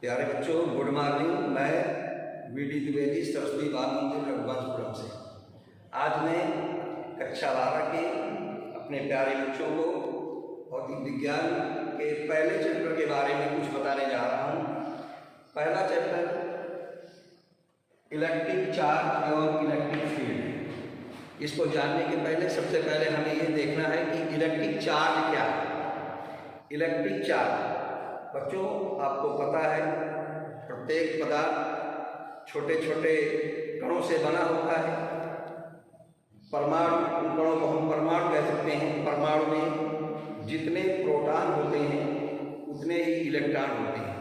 प्यारे बच्चों, good morning. मैं वीडी द्विवेदी सरस्वती बाल मंदिर रघुवंशपुरम से आज मैं कक्षा 12 के अपने प्यारे बच्चों को भौतिक विज्ञान के पहले चैप्टर के बारे में कुछ बताने जा रहा हूँ। पहला चैप्टर इलेक्ट्रिक चार्ज और इलेक्ट्रिक फील्ड। इसको जानने के पहले सबसे पहले हमें ये देखना है कि इलेक्ट्रिक चार्ज क्या है। इलेक्ट्रिक चार्ज बच्चों आपको पता है, प्रत्येक पदार्थ छोटे छोटे कणों से बना होता है। परमाणु, उन कणों को हम परमाणु कह सकते हैं। परमाणु में जितने प्रोटॉन होते हैं उतने ही इलेक्ट्रॉन होते हैं,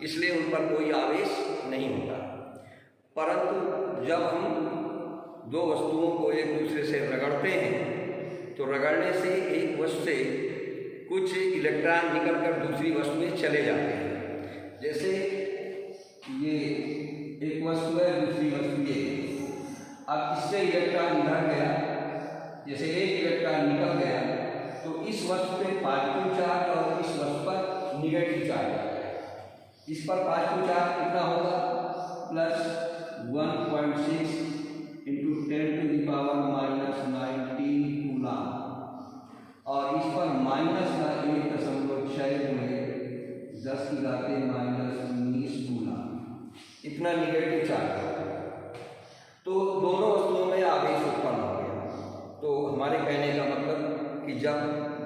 इसलिए उन पर कोई आवेश नहीं होता। परंतु जब हम दो वस्तुओं को एक दूसरे से रगड़ते हैं तो रगड़ने से एक वस्तु से कुछ इलेक्ट्रॉन निकलकर दूसरी वस्तु में चले जाते हैं। जैसे ये एक वस्तु है, दूसरी वस्तु ये। अब इससे इलेक्ट्रॉन इधर गया, जैसे एक इलेक्ट्रॉन निकल गया तो इस वस्तु पे पॉजिटिव चार्ज और इस वस्तु पर निगेटिव चार्ज आ गया। इस पर पॉजिटिव चार्ज कितना होगा? प्लस 1.6 × 10⁻⁻19 कूलम, और इस पर माइनस का 1.6 × 10⁻⁻19 कूलम, इतना निगेटिव चार्ज है। तो दोनों वस्तुओं में आवेश उत्पन्न हो गया। तो हमारे कहने का मतलब कि जब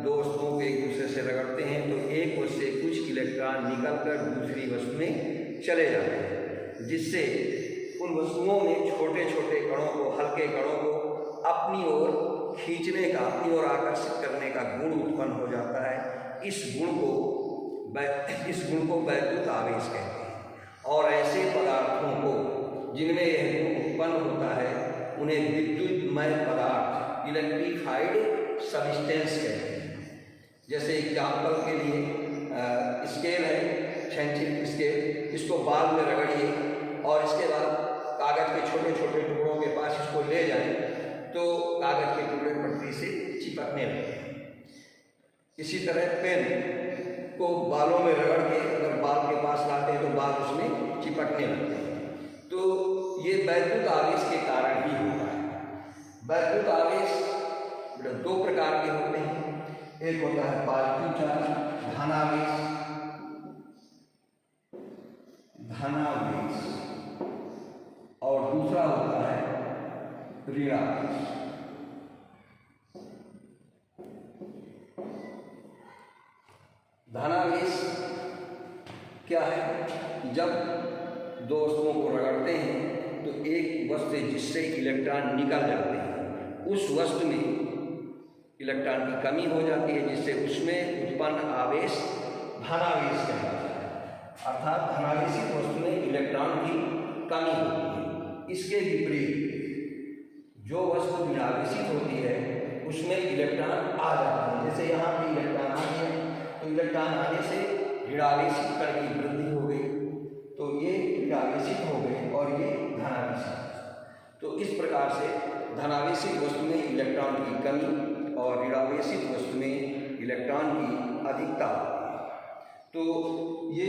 दो वस्तुओं को एक दूसरे से रगड़ते हैं तो एक वस्तु से कुछ इलेक्ट्रॉन निकलकर दूसरी वस्तु में चले जाते हैं, जिससे उन वस्तुओं में छोटे छोटे कणों को, हल्के कणों को अपनी ओर खींचने का, अपनी ओर आकर्षित करने का गुण उत्पन्न हो जाता है। इस गुण को वैद्युत आवेश कहते हैं। और ऐसे पदार्थों को जिनमें यह गुण उत्पन्न होता है उन्हें विद्युतमय पदार्थ, इलेक्ट्रीफाइड सब्सटेंस कहते हैं। जैसे एग्जाम्पल के लिए स्केल है, सेंट्रिक स्केल, इसको बाल में रगड़िए और इसके बाद कागज के छोटे छोटे टुकड़ों के पास इसको ले जाएं तो कागज के टुकड़े पट्टी से चिपकने लगते हैं। इसी तरह पेन को बालों में रगड़ के अगर बाल के पास लाते हैं तो बाल उसमें चिपकने लगते हैं। तो ये वैद्युत आवेश के कारण ही होता है। वैद्युत आवेश दो प्रकार के होते हैं। एक होता है पॉजिटिव चार्ज, धनावेश, और दूसरा होता है ऋणावेश। धनावेश क्या है? जब दो वस्तुओं को रगड़ते हैं तो एक वस्तु से जिससे इलेक्ट्रॉन निकल जाते हैं उस वस्तु में इलेक्ट्रॉन की कमी हो जाती है, जिससे उसमें उत्पन्न आवेश धनावेश कहलाता है। अर्थात धनावेशित वस्तु में इलेक्ट्रॉन की कमी होती है। इसके विपरीत जो वस्तु ऋणावेशित होती है उसमें इलेक्ट्रॉन आ जाते हैं। जैसे यहाँ भी इलेक्ट्रॉन आ गया तो इलेक्ट्रॉन आने से ऋणावेशित कण की वृद्धि हो गई, तो ये ऋणावेशित हो गए और ये धनावेशित। तो इस प्रकार से धनावेशित वस्तु में इलेक्ट्रॉन की कमी और ऋणावेशित वस्तु में इलेक्ट्रॉन की अधिकता होती है। तो ये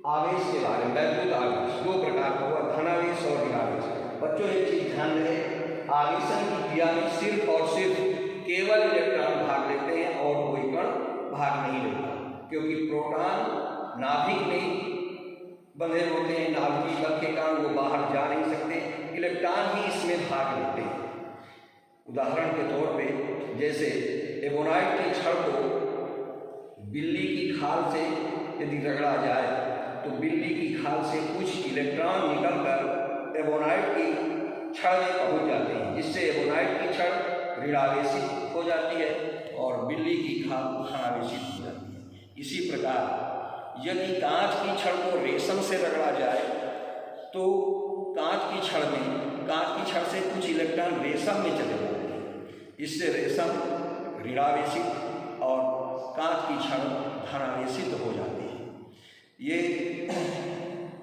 आवेश के बारे में, वैद्युत आवेश दो प्रकार का हुआ, धनावेश और ऋणावेश। बच्चों एक चीज ध्यान रहे, आवेशन की क्रिया में सिर्फ और सिर्फ केवल इलेक्ट्रॉन भाग लेते हैं और कोई कण भाग नहीं लेता, क्योंकि प्रोटॉन नाभिक में बंधे होते हैं। नाभिक बल के कारण वो बाहर जा नहीं सकते, इलेक्ट्रॉन ही इसमें भाग लेते हैं। उदाहरण के तौर पे जैसे एबोनाइट के छड़ को बिल्ली की खाल से यदि रगड़ा जाए तो बिल्ली की खाल से कुछ इलेक्ट्रॉन निकलकर एबोनाइट की छड़ में पहुंच जाते हैं, जिससे एबोनाइट की छड़ ऋणावेशित हो जाती है और बिल्ली की खाल धनावेशित हो जाती है। इसी प्रकार यदि कांच की छड़ को रेशम से रगड़ा जाए तो कांच की छड़ से कुछ इलेक्ट्रॉन रेशम में चले जाते हैं, इससे रेशम ऋणावेशित और कांच की छड़ धनावेशित हो जाती है। ये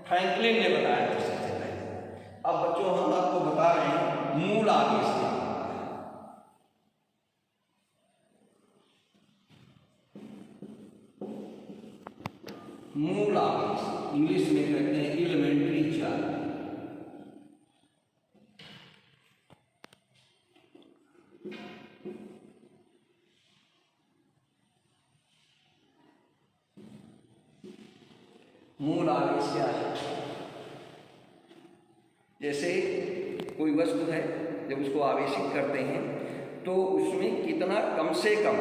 फ्रैंकलिन ने बताया था सबसे पहले। अब बच्चों हम आपको बता रहे हैं मूल आवेश क्या। मूल आवेश, इंग्लिश में कहते हैं एलिमेंट्री चार्ज। मूल आवेश क्या है? जैसे कोई वस्तु है, जब उसको आवेशित करते हैं तो उसमें कितना कम से कम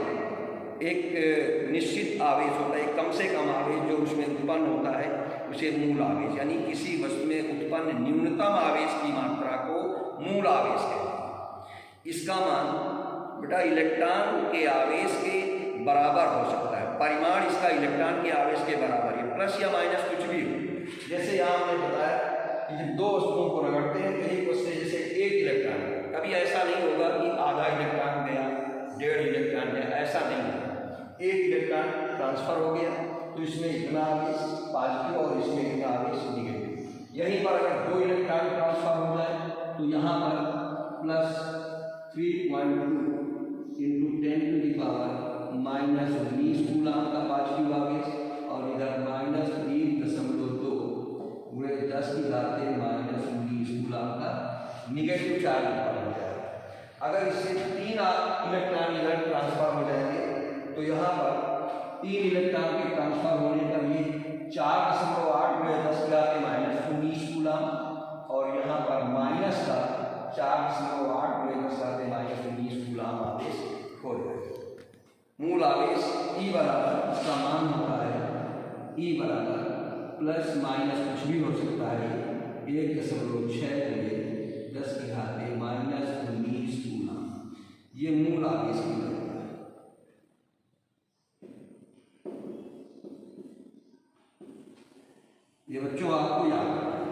एक निश्चित आवेश होता है, कम से कम आवेश जो उसमें उत्पन्न होता है उसे मूल आवेश, यानी किसी वस्तु में उत्पन्न न्यूनतम आवेश की मात्रा को मूल आवेश कहते हैं। इसका मान बेटा इलेक्ट्रॉन के आवेश के बराबर हो सकता है, परिमाण इसका इलेक्ट्रॉन के आवेश के बराबर है, प्लस या माइनस कुछ भी हो। जैसे यहाँ हमने बताया कि जब दो वस्तुओं को रगड़ते हैं तो एक वस्तु जैसे एक इलेक्ट्रॉन, कभी ऐसा नहीं होगा कि आधा इलेक्ट्रॉन गया, 1.5 इलेक्ट्रॉन गया, ऐसा नहीं होगा। एक इलेक्ट्रॉन ट्रांसफर हो गया तो इसमें इतना आवेश पॉजिटिव और इसमें इतना आवेश निगेटिव। यहीं पर अगर 2 इलेक्ट्रॉन ट्रांसफर हो जाए तो यहाँ पर प्लस 3.2 इंटू 10⁻⁻19 कूलाम का पॉजिटिव आवेश और इधर -3.2 गुणे 10⁻⁻19 कूलाम का निगेटिव चार्ज उत्पन्न हो जाएगा। अगर इससे 3 इलेक्ट्रॉन इधर ट्रांसफर हो जाएंगे तो यहाँ पर 3 इलेक्ट्रॉन के ट्रांसफर होने पर ये 4.8 गुणे 10⁻⁻19 कूलाम और यहाँ पर माइनस का 4.8 गुणे 10⁻⁻19 कूलाम आवेश हो जाएगा। मूल आवेश E बराबर, इसका मान होता है E बराबर प्लस माइनस कुछ भी हो सकता है 1.6 गुणे 10⁻⁻19 कूलाम, ये मूल आवेश की है। ये बच्चों आपको याद रखना है।